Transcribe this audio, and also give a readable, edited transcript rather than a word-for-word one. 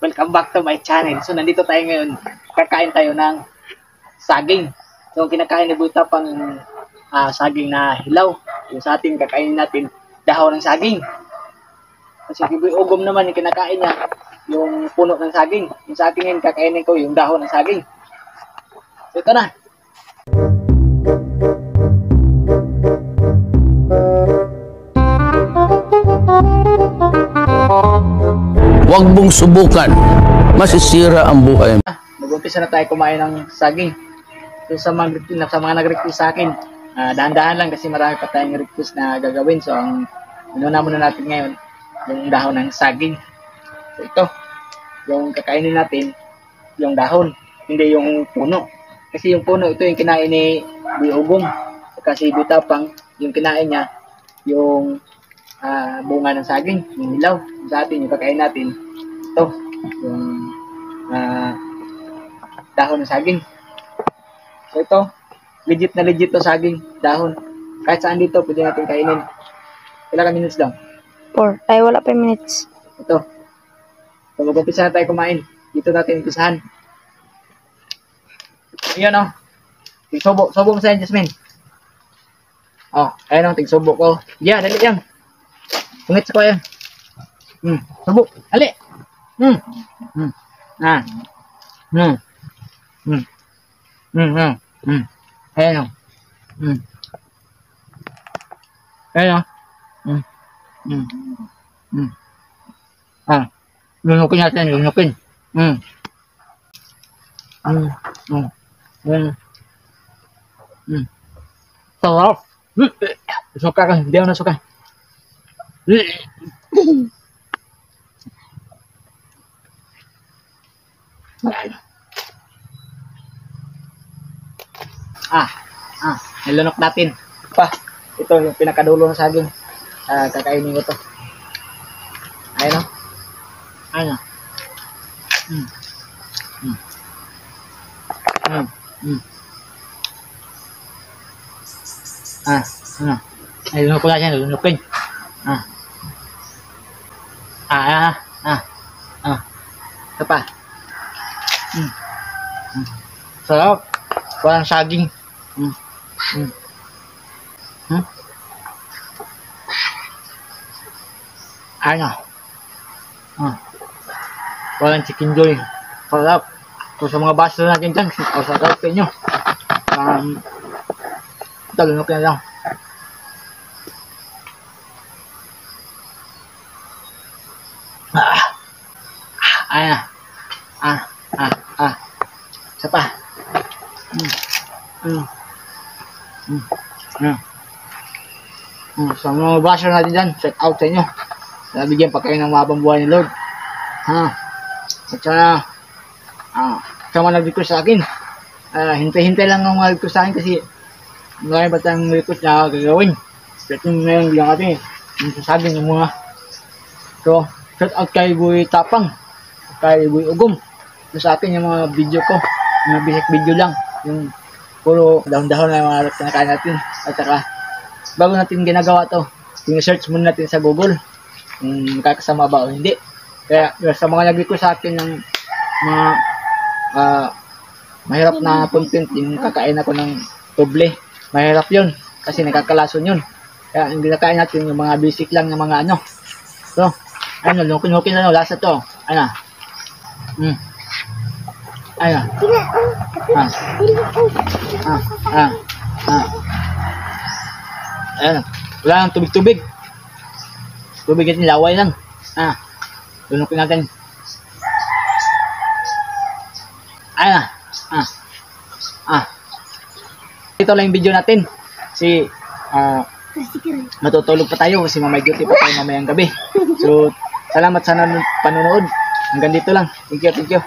Welcome back to my channel. So nandito tayo ngayon, kakain tayo ng saging. So kinakain ni Buta pang saging na hilaw. Yung sa atin kakainin natin dahon ng saging. Kasi Kiboy Ugom naman yung kinakain niya, yung puno ng saging. Yung sa atin ngayon kakainin ko yung dahon ng saging. So ito na. Huwag mong subukan, masisira ang buhay. Mag-umpisa na tayo kumain ng saging. So sa mga nag-request sa akin, dahan-dahan lang kasi marami pa tayong request na gagawin. So ang inuna muna natin ngayon, yung dahon ng saging. So ito, yung kakainin natin, yung dahon, hindi yung puno. Kasi yung puno, ito yung kinain ni Kiboy Ugom. Kasi Butapang, yung kinain niya, yung bunga ng saging, yung hilaw. Sa atin, yung kakain natin, ito, yung dahon ng saging. So ito, legit na legit to saging, dahon. Kahit saan dito, pwede natin kainin. Ilang minutes lang? 4. Ay, wala pa minutes. Ito. So mag-umpisa na tayo kumain. Dito natin umpisahan. Ayan o. Tigsubo. Subo mo sa'yo, Jasmine. Ayan o, tigsubo ko. Yeah, dali yan. Pungit sa ko yan. Subo. Dali. Ayan o. Ayan o. Lunukin natin, lunukin. Sarap. Suka ka, hindi ako nasuka. Nilunok natin. Ito yung pinakadulo ng saging. Kakainin ko to. Ayan o. Ayan o. Nilunok ko lang yan, nilunukin. Ito pa. Sarap. Walang saging. Ano? Walang chicken joy. Sarap. So sa mga baso natin dyan, o sa sarap nyo. Ito, lunok na lang. Isa pa. Sa mga baso natin dyan, shout out sa inyo. Nabigyan pa kayo ng mahabang buhay ni Lord. At sana, sa mga nag-request sa akin, hintay-hintay lang ang mga request sa akin kasi marami ba tayong request na gagawin. Kasi ngayon bilang natin, yung sasabi ng mga. So, shout out kay Butapang, kay Kiboy Ugom. Sa akin yung mga video ko, mga basic video lang. Yung puro dahon-dahon na yung mga kinakain natin. At saka, bago natin ginagawa to, search muna natin sa Google. Kakasama ba o hindi. Kaya sa mga nag-request sa akin ng mga mahirap na content, yung kakain ako ng doble, mahirap yun kasi nakakalason yun. Kaya hindi nakain natin yung mga basic lang ng mga ano. So, ano, lukin na lasa to. Ano? Ano? Ayan. Wala nang tubig-tubig. Tubig natin, laway lang. Lunukin natin. Ayan. Ito lang yung video natin. Kasi, matutulog pa tayo kasi may duty pa tayo mamayang gabi. So, salamat sa panonood. Hanggang dito lang. Thank you.